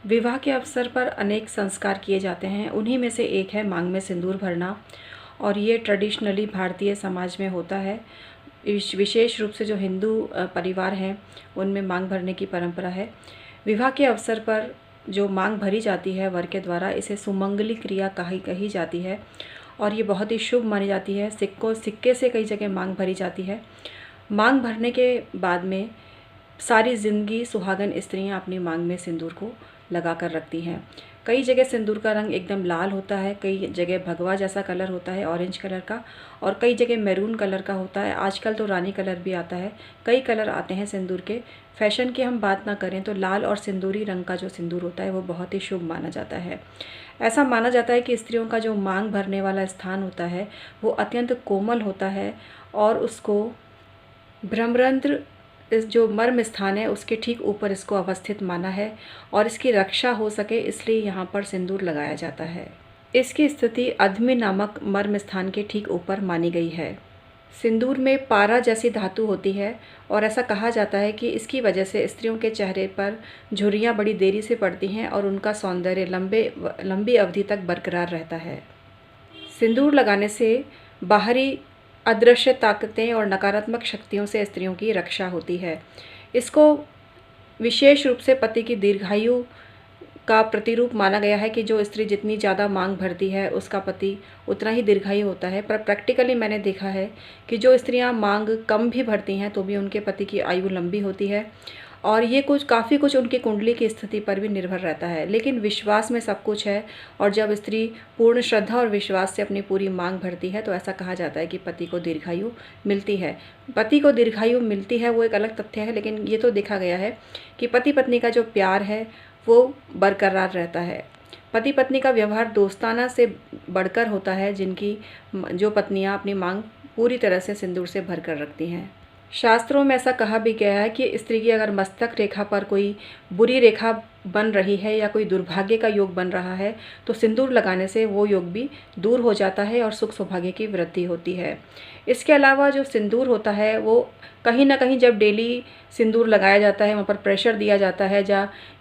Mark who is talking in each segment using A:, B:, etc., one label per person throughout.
A: विवाह के अवसर पर अनेक संस्कार किए जाते हैं। उन्हीं में से एक है मांग में सिंदूर भरना, और ये ट्रेडिशनली भारतीय समाज में होता है। विशेष रूप से जो हिंदू परिवार हैं उनमें मांग भरने की परंपरा है। विवाह के अवसर पर जो मांग भरी जाती है वर के द्वारा, इसे सुमंगली क्रिया कही जाती है और ये बहुत ही शुभ मानी जाती है। सिक्के से कई जगह मांग भरी जाती है। मांग भरने के बाद में सारी ज़िंदगी सुहागन स्त्रियां अपनी मांग में सिंदूर को लगा कर रखती हैं। कई जगह सिंदूर का रंग एकदम लाल होता है, कई जगह भगवा जैसा कलर होता है ऑरेंज कलर का, और कई जगह मैरून कलर का होता है। आजकल तो रानी कलर भी आता है, कई कलर आते हैं सिंदूर के। फैशन की हम बात ना करें तो लाल और सिंदूरी रंग का जो सिंदूर होता है वो बहुत ही शुभ माना जाता है। ऐसा माना जाता है कि स्त्रियों का जो मांग भरने वाला स्थान होता है वो अत्यंत कोमल होता है और उसको ब्रह्मरंध्र, इस जो मर्म स्थान है उसके ठीक ऊपर इसको अवस्थित माना है और इसकी रक्षा हो सके इसलिए यहाँ पर सिंदूर लगाया जाता है। इसकी स्थिति अधमी नामक मर्म स्थान के ठीक ऊपर मानी गई है। सिंदूर में पारा जैसी धातु होती है और ऐसा कहा जाता है कि इसकी वजह से स्त्रियों के चेहरे पर झुर्रियाँ बड़ी देरी से पड़ती हैं और उनका सौंदर्य लंबी अवधि तक बरकरार रहता है। सिंदूर लगाने से बाहरी अदृश्य ताकतें और नकारात्मक शक्तियों से स्त्रियों की रक्षा होती है। इसको विशेष रूप से पति की दीर्घायु का प्रतिरूप माना गया है कि जो स्त्री जितनी ज़्यादा मांग भरती है उसका पति उतना ही दीर्घायु होता है। पर प्रैक्टिकली मैंने देखा है कि जो स्त्रियां मांग कम भी भरती हैं तो भी उनके पति की आयु लंबी होती है, और ये काफ़ी कुछ उनकी कुंडली की स्थिति पर भी निर्भर रहता है। लेकिन विश्वास में सब कुछ है, और जब स्त्री पूर्ण श्रद्धा और विश्वास से अपनी पूरी मांग भरती है तो ऐसा कहा जाता है कि पति को दीर्घायु मिलती है। पति को दीर्घायु मिलती है वो एक अलग तथ्य है, लेकिन ये तो देखा गया है कि पति पत्नी का जो प्यार है वो बरकरार रहता है। पति पत्नी का व्यवहार दोस्ताना से बढ़कर होता है, जो पत्नियां अपनी मांग पूरी तरह से सिंदूर से भर कर रखती हैं। शास्त्रों में ऐसा कहा भी गया है कि स्त्री की अगर मस्तक रेखा पर कोई बुरी रेखा बन रही है या कोई दुर्भाग्य का योग बन रहा है तो सिंदूर लगाने से वो योग भी दूर हो जाता है और सुख सौभाग्य की वृद्धि होती है। इसके अलावा जो सिंदूर होता है वो कहीं ना कहीं जब डेली सिंदूर लगाया जाता है वहाँ पर प्रेशर दिया जाता है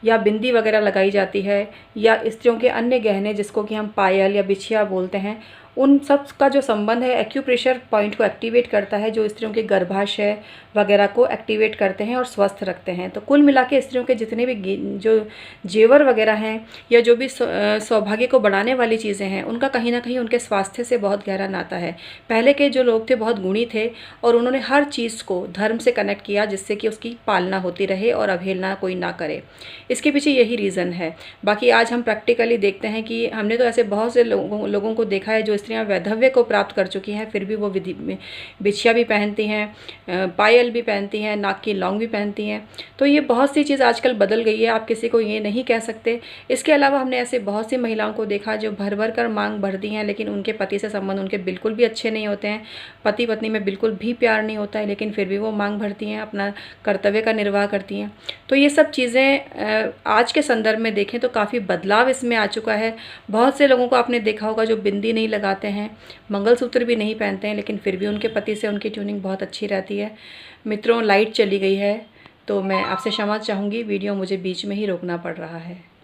A: या बिंदी वगैरह लगाई जाती है, या स्त्रियों के अन्य गहने जिसको कि हम पायल या बिछिया बोलते हैं, उन सब का जो संबंध है एक्यूप्रेशर पॉइंट को एक्टिवेट करता है, जो स्त्रियों के गर्भाशय वगैरह को एक्टिवेट करते हैं और स्वस्थ रखते हैं। तो कुल मिला के स्त्रियों के जितने भी जो जेवर वगैरह हैं या जो भी सौभाग्य को बढ़ाने वाली चीज़ें हैं उनका कहीं ना कहीं उनके स्वास्थ्य से बहुत गहरा नाता है। पहले के जो लोग थे बहुत गुणी थे और उन्होंने हर चीज़ को धर्म से कनेक्ट किया जिससे कि उसकी पालना होती रहे और अवहेलना कोई ना करे। इसके पीछे यही रीज़न है। बाकी आज हम प्रैक्टिकली देखते हैं कि हमने तो ऐसे बहुत से लोगों को देखा है जो स्त्रियां वैधव्य को प्राप्त कर चुकी हैं फिर भी वो बिछिया भी पहनती हैं, पायल भी पहनती हैं, नाक की लौंग भी पहनती हैं। तो ये बहुत सी चीज़ आजकल बदल गई है, आप किसी को ये नहीं कह सकते। इसके अलावा हमने ऐसे बहुत सी महिलाओं को देखा जो भर कर मांग भरती हैं लेकिन उनके पति से संबंध उनके बिल्कुल भी अच्छे नहीं होते हैं, पति पत्नी में बिल्कुल भी प्यार नहीं होता है, लेकिन फिर भी वो मांग भरती हैं, अपना कर्तव्य का निर्वाह करती हैं। तो ये सब चीज़ें आज के संदर्भ में देखें तो काफ़ी बदलाव इसमें आ चुका है। बहुत से लोगों को आपने देखा होगा जो बिंदी नहीं लगाते हैं, मंगलसूत्र भी नहीं पहनते हैं, लेकिन फिर भी उनके पति से उनकी ट्यूनिंग बहुत अच्छी रहती है। मित्रों, लाइट चली गई है तो मैं आपसे क्षमा चाहूँगी, वीडियो मुझे बीच में ही रोकना पड़ रहा है।